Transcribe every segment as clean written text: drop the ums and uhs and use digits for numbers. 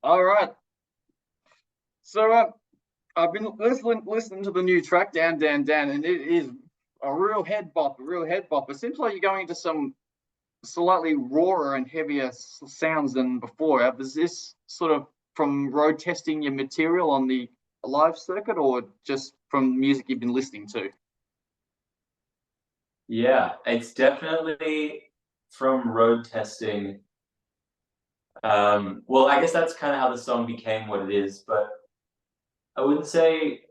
All right. So I've been listening to the new track "Down, Down, Down," and it is a real head bop, a real head bop. It seems like you're going into some slightly rawer and heavier sounds than before. Is this sort of from road testing your material on the live circuit, or just from music you've been listening to? Yeah, it's definitely from road testing. Well, I guess that's kind of how the song became what it is, but I wouldn't say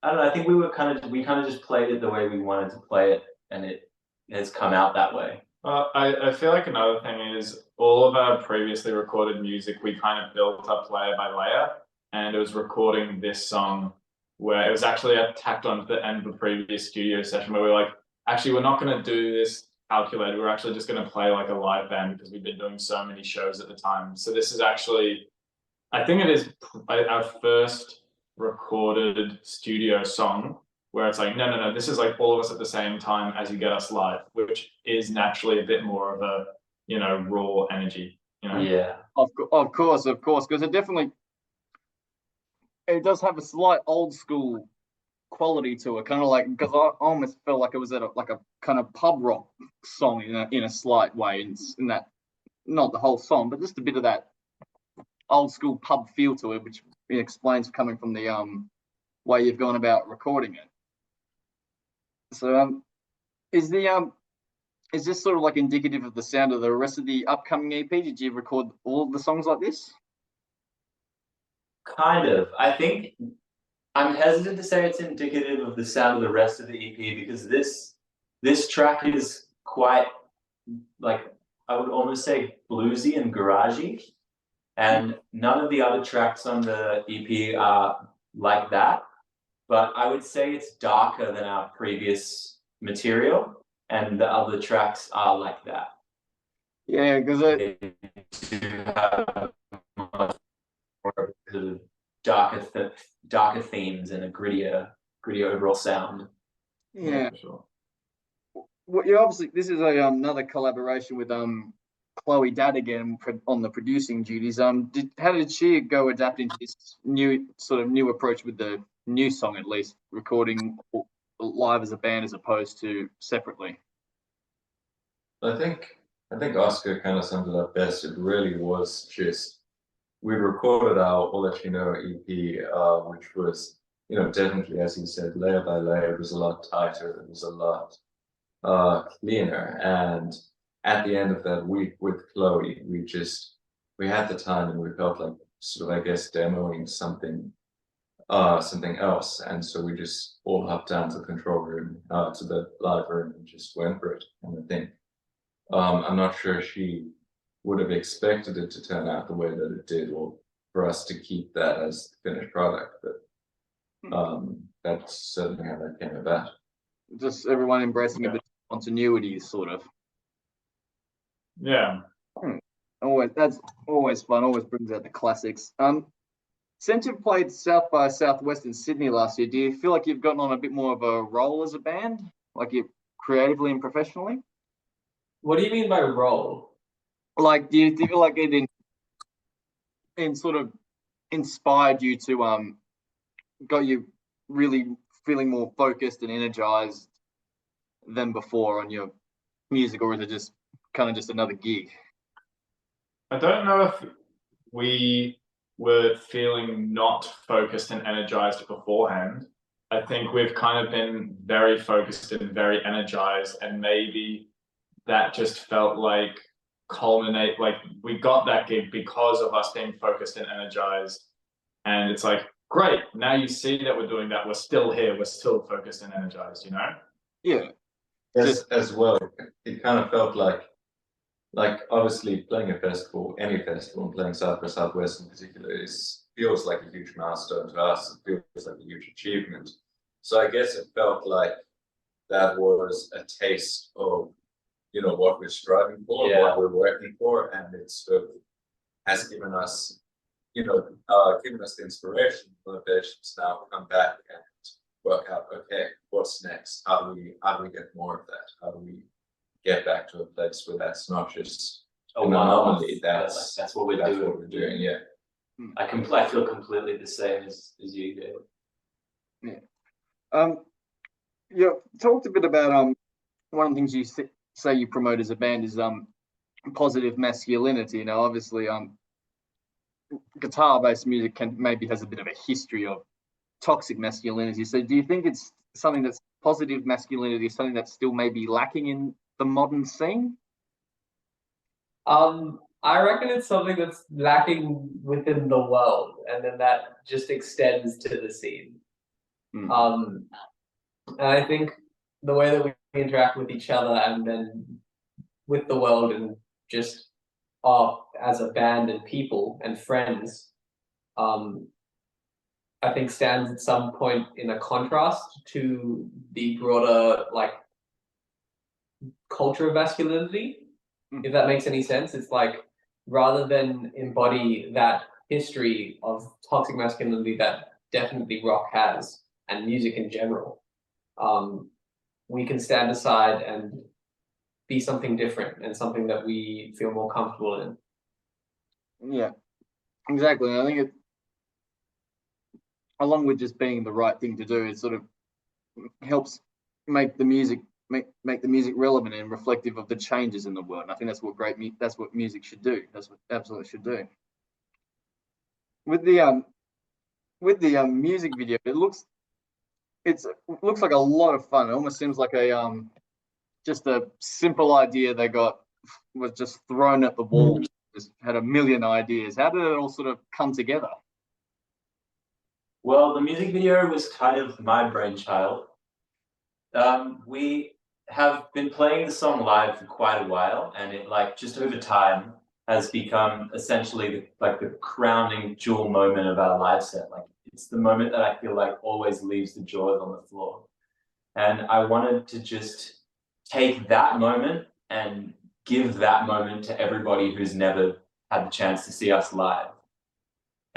I don't know. I think we kind of just played it the way we wanted to play it, and it has come out that way. I feel like another thing is all of our previously recorded music we kind of built up layer by layer, and it was recording this song where it was actually tacked on to the end of the previous studio session where we were like, actually, we're not going to do this calculated. We're actually just going to play like a live band because we've been doing so many shows at the time. So this is actually, I think it is our first recorded studio song where it's like, no, no, no, this is like all of us at the same time as you get us live, which is naturally a bit more of a, raw energy, Yeah, Of course, because it does have a slight old school quality to it, kind of like because I almost felt like it was at like a kind of pub rock song in a slight way, in that not the whole song, but just a bit of that old school pub feel to it, which explains coming from the way you've gone about recording it. So is the is this sort of like indicative of the sound of the rest of the upcoming EP? Did you record all of the songs like this? kind of. I think I'm hesitant to say it's indicative of the sound of the rest of the EP because this track is quite like I would almost say bluesy and garagey, and none of the other tracks on the EP are like that. But I would say it's darker than our previous material, and the other tracks are like that. Yeah, because They do have much more sort of darker themes and a grittier overall sound. yeah, for sure. well, you obviously this is a another collaboration with Chloe Dad again on the producing duties. How did she go adapting to this new approach with the new song, at least recording live as a band as opposed to separately? I think I think Oscar kind of summed it up best. It really was just we recorded our All That You Know EP, which was, definitely, as you said, layer by layer. It was a lot tighter. It was a lot cleaner. And at the end of that week with Chloe, we had the time and we felt like sort of, I guess, demoing something else. And so we just all hopped down to the control room, to the live room, and just went for it. And I think I'm not sure she would have expected it to turn out the way that it did, or for us to keep that as the finished product. But that's certainly how that came about. Just everyone embracing a Yeah. bit of continuity, sort of. Yeah. Hmm. Always, that's always fun. Always brings out the classics. Since you've played South by Southwest in Sydney last year, do you feel like you've gotten on a bit more of a roll as a band, like you creatively and professionally? What do you mean by role? Like, do you feel like it in sort of inspired you to got you really feeling more focused and energized than before on your music, or is it just kind of just another gig? I don't know if we were feeling not focused and energized beforehand. I think we've kind of been very focused and very energized, and maybe that just felt like like we got that gig because of us being focused and energized. And it's like, great, now you see that we're doing that. We're still here, we're still focused and energized. Yeah, As just as well, it kind of felt like obviously playing a festival, any festival, and playing South by Southwest in particular feels like a huge milestone to us. It feels like a huge achievement. So I guess it felt like that was a taste of what we're striving for, Yeah. what we're working for, and it sort of has given us given us the inspiration, motivation to now come back and work out, okay, what's next? How do we get more of that? How do we get back to a place where that's not just a an one-off. anomaly, But, like, that's what we're doing. what we're doing. Yeah. I feel completely the same as you do. You talked a bit about one of the things you say you promote as a band is positive masculinity. Now, obviously, guitar-based music maybe has a bit of a history of toxic masculinity. So, do you think it's something that's positive masculinity, something that's still maybe lacking in the modern scene? I reckon it's something that's lacking within the world, and then that just extends to the scene. And I think the way that we interact with each other and then with the world and just as a band and people and friends, I think stands at some point in a contrast to the broader like culture of masculinity, if that makes any sense. It's like rather than embody that history of toxic masculinity that definitely rock has and music in general, we can stand aside and be something different and something that we feel more comfortable in. Yeah, exactly. And I think it, along with just being the right thing to do, it sort of helps make the music make the music relevant and reflective of the changes in the world. And I think that's what music should do. That's what absolutely should do. With the music video, it looks like a lot of fun. It almost seems like a just a simple idea they got was just thrown at the wall. Just had a million ideas. How did it all sort of come together? Well, the music video was kind of my brainchild. We have been playing the song live for quite a while, and it like just over time has become essentially the crowning jewel moment of our live set. Like it's the moment that I feel like always leaves the jaws on the floor. And I wanted to just take that moment and give that moment to everybody who's never had the chance to see us live.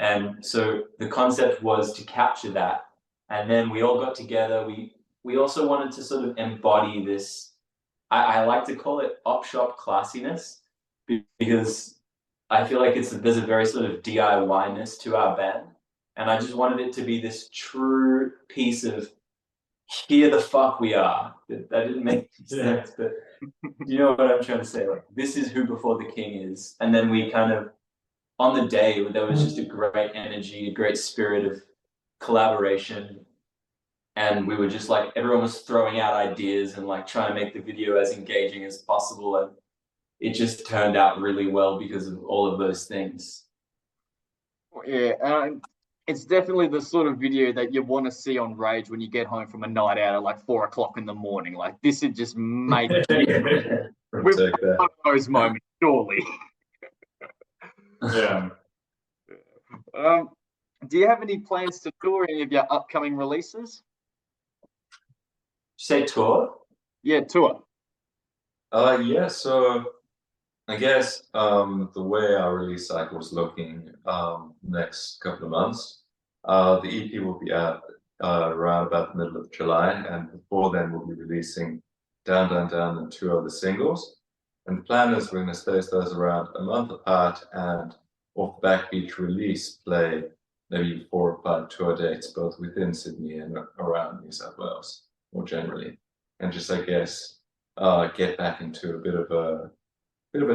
And so the concept was to capture that. And then we all got together. We also wanted to sort of embody this, I like to call it op shop classiness, because I feel like there's a very sort of DIY-ness to our band. And I just wanted it to be this true piece of here the fuck we are. That didn't make sense, but you know what I'm trying to say? Like, this is who Before the King is. And then we kind of, on the day, there was just a great energy, a great spirit of collaboration. And we were just like, everyone was throwing out ideas and like trying to make the video as engaging as possible. And it just turned out really well because of all of those things. Yeah, it's definitely the sort of video that you want to see on Rage when you get home from a night out at like 4 o'clock in the morning. Like this would just make with those moments, surely. Yeah. Do you have any plans to tour any of your upcoming releases? Say tour? Yeah, tour. Yeah, so I guess the way our release cycle is looking next couple of months, the EP will be out around about the middle of July, and before then we'll be releasing Down, Down, Down and 2 other singles. And the plan is we're going to space those around a month apart, and off the back each release play maybe 4 or 5 tour dates, both within Sydney and around New South Wales more generally, and just I guess get back into a bit of a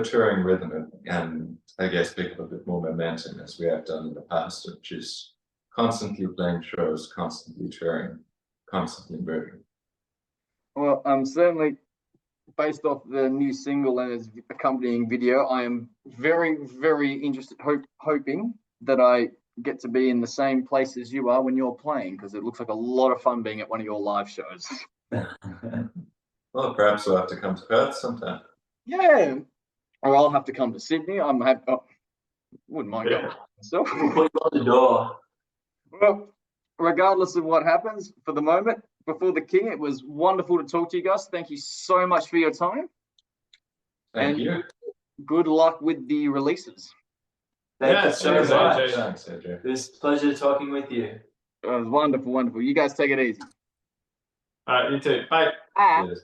touring rhythm and I guess pick up a bit more momentum as we have done in the past, which is constantly playing shows, constantly touring, constantly moving. Well, certainly based off the new single and its accompanying video, I am very, very interested, hoping that I get to be in the same place as you are when you're playing, because it looks like a lot of fun being at one of your live shows. Well, perhaps we'll have to come to Perth sometime. Yeah, or I'll have to come to Sydney. Wouldn't mind going myself. We'll put you on the door. Well, regardless of what happens, for the moment, Before the King, it was wonderful to talk to you guys. Thank you so much for your time. Thank you. Good luck with the releases. Thank you so thanks, much. AJ. Thanks, AJ. It was a pleasure talking with you. It was wonderful, wonderful. You guys take it easy. All right, you too. Bye. Ah. Cheers.